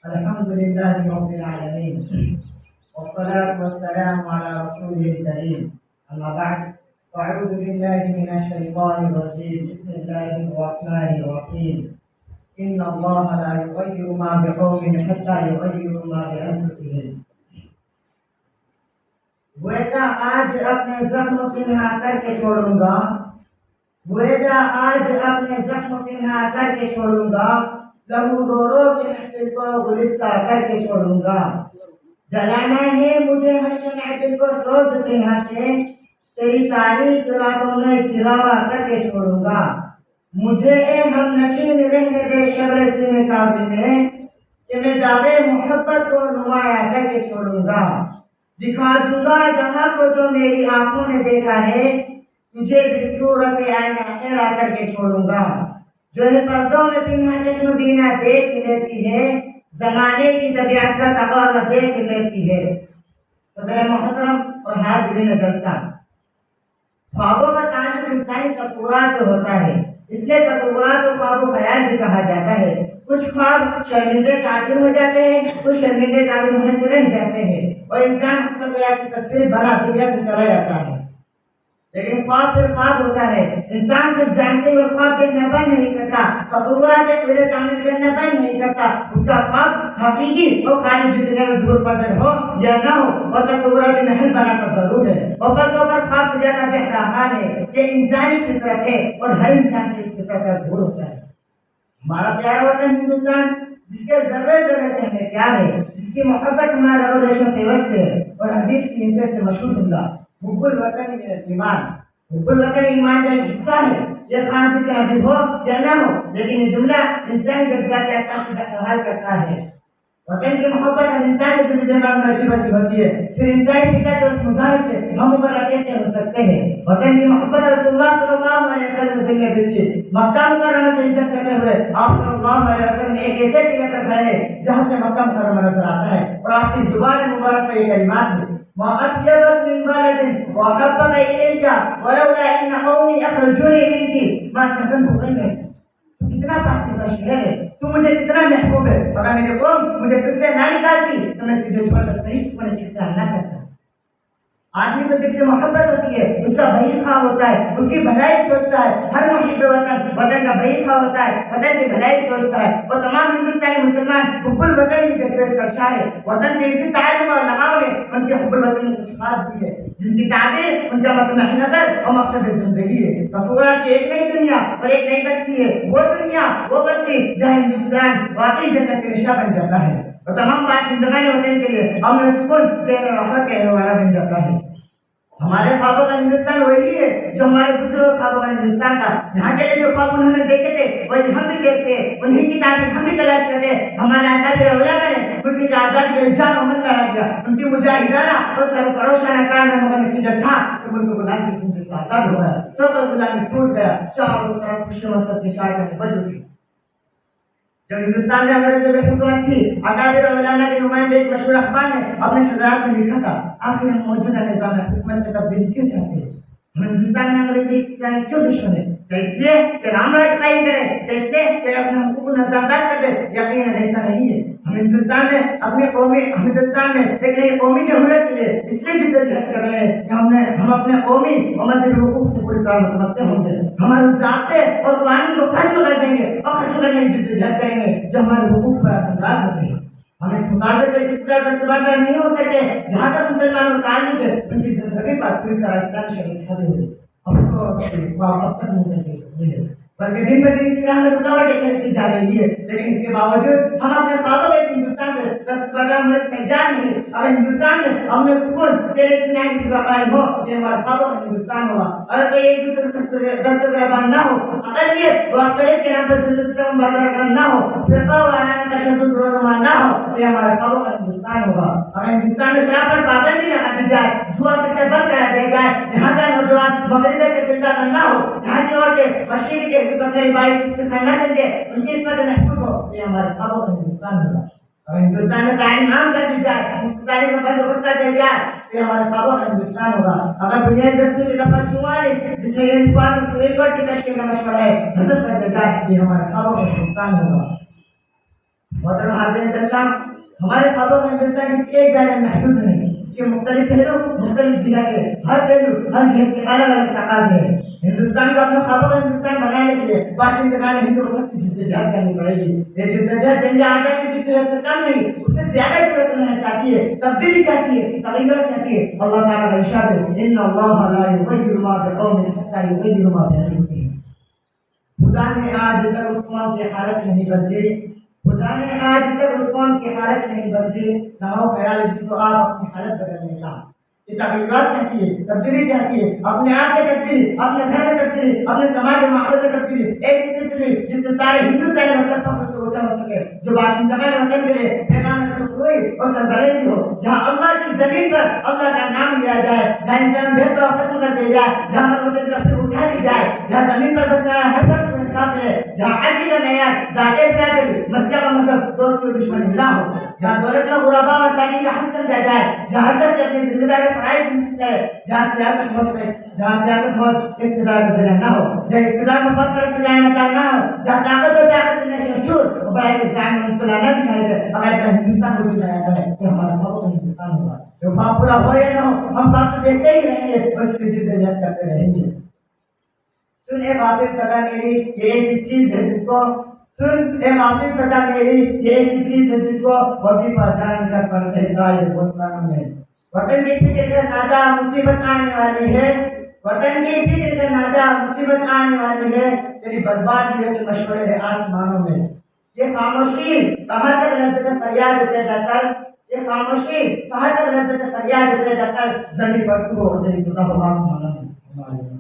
الحمد لله رب العالمين والصلاة والسلام على رسوله الكريم أما بعد فأعوذ بالله من الشيطان الرجيم بسم الله الرحمن الرحيم إن الله لا يغير ما بقوم حتى يغيروا ما بأنفسهم گویا آج اپنے زخم پنہا کر کے چھوڑوں گا گویا آج اپنے زخم پنہا کر کے چھوڑوں گا لہو رو رو کے محفل کو گلستہ کر کے چھوڑوں گا جلانا ہے مجھے ہر شمع دل کو سوز پنہا سے تیری تاریخ راتوں میں چراغا کر کے چھوڑوں گا مجھے اے ہم نشین رہنے دے شبر سینے کعبے میں کہ میں دعوے محبت کو نمایاں کر کے چھوڑوں گا دکھا دوں گا جہاں کو جو میری آنکھوں نے دیکھا ہے تجھے بھی صورت عین اخیرا کر کے چھوڑوں گا جو ہے پردوں میں پنہا چشم بینا دیکھ لیتی ہے زمانے کی طبیعت کا تقاضا دیکھ لیتی ہے۔ صدر محترم اور حاضرین جلسہ، خوابوں کا تعلق انسانی تصورات سے ہوتا ہے، اس لیے تصورات کو خواب و خیال بھی کہا جاتا ہے۔ کچھ خواب شرمندے تعبیر ہو جاتے ہیں، کچھ شرمندے تعبیر ہونے سے رہ جاتے ہیں اور انسان اکثر ایسی تصویر بنا دنیا سے چلا جاتا ہے، لیکن خواب پھر خواب ہوتا ہے۔ انسان صرف جانتے ہوئے خواب دیکھنا بند نہیں کرتا، تصورات پہلے تعمیر کرنا بند نہیں کرتا، اس کا خواب حقیقی اور خارجی دنیا میں ضرور پسند ہو یا نہ ہو اور تصورات محل بناتا ضرور ہے۔ اور خواب سے زیادہ بہتر حال ہے کہ انسانی فطرت ہے اور ہر انسان سے اس فطرت کا ظہور ہوتا ہے۔ ہمارا پیارا وطن ہندوستان جس کے ذرے ذرے سے ہمیں پیار ہے، جس کی محبت ہمارا روشن پیوست ہے اور حدیث کی حصے سے مشہور جملہ حب الوطن من الایمان، حب الوطن ایمان کا ایک حصہ ہے، یہ خان سے نصیب ہو یا نہ ہو، لیکن یہ جملہ انسانی جذبات کے احکام سے بحال کرتا ہے۔ وطن کی محبت ہر انسان کے دل دماغ میں عجیب سی ہوتی ہے، پھر انسانی فطرت اور اس مظاہر سے ہم اوپر کیسے ہو سکتے ہیں؟ وطن کی محبت رسول اللہ صلی اللہ علیہ وسلم کو دل میں دیتی ہے۔ مکہ مکرمہ سے ہجرت کرتے ہوئے آپ صلی اللہ علیہ وسلم نے ایک ایسے ٹکٹ پر کھڑے جہاں سے مکہ مکرمہ نظر آتا ہے اور آپ کی زبان مبارک میں یہ کلمات ہیں وَأَطْيَبَتْ مِنْ بَلَدٍ وَأَحَبَّكَ إِلَيَّ وَلَوْلَا إِنَّ قَوْمِي أَخْرَجُونِي مِنْكِ مَا سَكَنْتُ غَيْرَكِ۔ کتنا پاکیزہ شعر ہے، تو مجھے کتنا محبوب ہے، اگر میری قوم مجھے تجھ سے نہ نکالتی تو میں تجھے چھوڑ کر کہیں سکون کی اختیار نہ کرتا۔ آدمی کو جس سے محبت ہوتی ہے اس کا بھائی خواہ ہوتا ہے، اس کی بھلائی سوچتا ہے، ہر محب وطن کا بھائی خواہ ہوتا ہے، وطن کی بھلائی سوچتا ہے اور تمام ہندوستانی مسلمان حب الوطن کی جذبے سے سرشار ہے۔ وطن سے اسی تعلق اور لگاؤ نے ان کے حب الوطن میں کچھ بات دی ہے جن کی تعبیر ان کا مطمع نظر اور مقصد زندگی ہے۔ تصورات کی ایک نئی دنیا اور ایک نئی بستی ہے، وہ دنیا وہ بستی جہاں ہندوستان واقعی جنت کا نشاں بن جاتا ہے اور تمام باشندگان وطن کے لیے امن و سکون چین و راحت کا رہنے والا بن جاتا ہے۔ ہمارے خوابوں کا ہندوستان وہی ہے جو ہمارے دوسرے خوابوں کا ہندوستان تھا۔ یہاں کے لیے جو خواب انہوں نے دیکھے تھے وہی ہم بھی دیکھتے ہیں، انہیں کی تعبیر ہم بھی تلاش کرتے ہیں۔ ہمارے آقا علماء نے ان کی آزادی کے لیے جان و من لڑا دیا، ان کی مجاہدانہ اور سرفروشانہ کارناموں کا نتیجہ تھا کہ ان کو غلامی کی زندگی سے آزاد ہو گیا، تو غلامی ٹوٹ گیا، چاروں طرف خوشی مسرت کی شاعری بج اٹھی۔ جب ہندوستان میں انگریزوں کی حکومت تھی، اکابر علماء کے نمائندے ایک مشہور اخبار نے اپنے شجاعت میں لکھا تھا آخر ہم موجودہ نظام حکومت میں تبدیلی کیوں چاہتے ہیں؟ ہم ہندوستان میں انگریزی اقتدار کیوں دشمن ہے؟ کہ اس لیے کہ رام راج قائم کرے، کہ اس لیے کہ اپنے حقوق کو نظرانداز کر دے؟ یقیناً ایسا نہیں ہے۔ ہم ہندوستان میں ہندوستان میں ایک نئی قومی جمہوریت کے لیے اس لیے جدوجہد کر رہے ہیں کہ ہم اپنے قومی اور مذہبی حقوق سے پوری طرح متمتع ہوں گے، ہمارے ضابطے اور قوانین کو ختم کر دیں گے اور ختم کرنے کی جدوجہد کریں گے جو ہمارے حقوق پر انداز ہوتے ہیں۔ ہم اس مطالبے سے کس طرح دستبردار نہیں ہو سکتے جہاں تک مسلمانوں کا تعلق ہے ان کی زندگی پر پوری طرح اسلام شریعت حاوی ہوئی۔ افسوس کہ اب تک منتظر نہیں ہے، بلکہ دن بدن اس کی راہ میں رکاوٹیں کھڑکتی جا رہی ہے، لیکن اس کے باوجود ہم اپنے خوابوں کے ہندوستان سے دستبردار ملک میں جان نہیں۔ اگر ہندوستان میں ہم نے سکون چین اطمینان کی فضا قائم ہو یہ ہمارا خوابوں کا ہندوستان ہوگا۔ اگر کوئی ایک دوسرے سے دستبردار نہ ہو، اقلیت و اقلیت کے نام پر ظلم بازار نہ ہو، فرقہ وارانہ تشدد رونما نہ ہو، یہ ہمارے خوابوں کا ہندوستان ہوگا۔ اگر ہندوستان میں شراب پر پابندی لگا دی جائے، جوا سکتے بند کرا دیا جائے، یہاں کا نوجوان مغربی کے دلدار نہ ہو، یہاں کی عورتیں مشرقی کے اپنے باعث نہ سمجھے، ان کی عصمت محفوظ ہو، یہ ہمارے خوابوں کا ہندوستان ہوگا۔ اگر ہندوستان میں تعلیم عام کر دی جائے، مفت تعلیم کا بندوبست کر دیا جائے تو یہ ہمارے خوابوں کا ہندوستان ہوگا۔ اگر بنیادی دستور کی دفعہ 44 جس میں یونیفارم سویل کوڈ کی تشکیل کا مشورہ ہے حذف کر دیا جائے، یہ ہمارے خوابوں کا ہندوستان ہوگا۔ محترم حاضرین السلام، ہمارے خوابوں کا ہندوستان اس کے ایک دائرے میں محدود نہیں، اس کے مختلف پہلو، مختلف جگہ کے ہر پہلو، ہر جگہ کے الگ الگ تقاضے ہیں۔ ہندوستان کو اپنے خوابوں کا ہندوستان بنانے کے لیے باشندگان ہند کو سخت جدوجہد کرنی پڑے گی۔ یہ جدوجہد جنگ آزادی کی جدوجہد سے کم نہیں، اس سے زیادہ ضرورت لینا چاہتی ہے، تبدیلی چاہتی ہے، تغیر چاہتی ہے۔ اللہ تعالیٰ کا ارشاد ہے ان اللہ لا یغیر ما بقوم حتی یغیروا ما بانفسہم۔ خدا نے آج تک اس قوم کی حالت نہیں بدلی، خدا نے آج تک اس قوم کی حالت نہیں بدلی، نہ ہو خیال جس کو آپ اپنی حالت بدلنے کا۔ یہ تغیرات چاہتی ہے، تبدیلی چاہتی ہے، اپنے آپ میں تبدیلی، اپنے گھر میں تبدیلی، اپنے سماج و ماحول میں تبدیلی، ایسی تبدیلی جس سے سارے ہندوستان کا سر فخر سے اونچا ہو سکے، جو باشندگان وطن کے لیے پیغام سرخروئی اور سربلندی ہو، جہاں اللہ کی زمین پر اللہ کا نام لیا جائے، جہاں انسان بھید بھاؤ ختم کر دیا جائے، جہاں منوتر تفریح اٹھا دی جائے، جہاں زمین پر بسنے والا ہر فرد کو انصاف ملے، جہاں عدل کا معیار، ذات برادری، مسلک و مذہب، دوستی و دشمنی نہ ہو، جہاں دولت میں غربا و مساکین کا حق سمجھا جائے، جہاں ہر شخص اپنی ذمہ داری فرائض محسوس کرے، جہاں سیاست بہت اقتدار کا ذریعہ نہ ہو، جہاں اقتدار مفاد پر سجائے نہ ہو، جہاں طاقت و طاقت نشے و چھوٹ اور بڑائی کے ذہن میں مبتلا نہ دکھائی دے۔ اگر ایسا ہندوستان وجود میں آیا ہے تو ہمارا خواب کا ہندوستان ہوگا، جو خواب پورا ہو یا نہ ہو ہم خواب تو دیکھتے ہی رہیں گے، اس کی جدوجہد کرتے رہیں گے۔ سن اے غافل صدا میری، یہ ایسی چیز ہے جس کو سن اے غافل صدا میری، یہ ایسی چیز ہے جس کو وظیفہ جان کر پڑھتے گائے دوستانوں میں۔ وطن کی فکر کا نادا مصیبت آنے والی ہے، وطن کی فکر کا نادا مصیبت آنے والی ہے، تیری بربادی ہے کہ مشورے ہے آسمانوں میں۔ یہ خاموشی کہاں تک لذت فریاد پیدا کر، یہ خاموشی کہاں تک لذت فریاد پیدا کر، زمین پر تو ہو تیری صدا ہو آسمانوں میں۔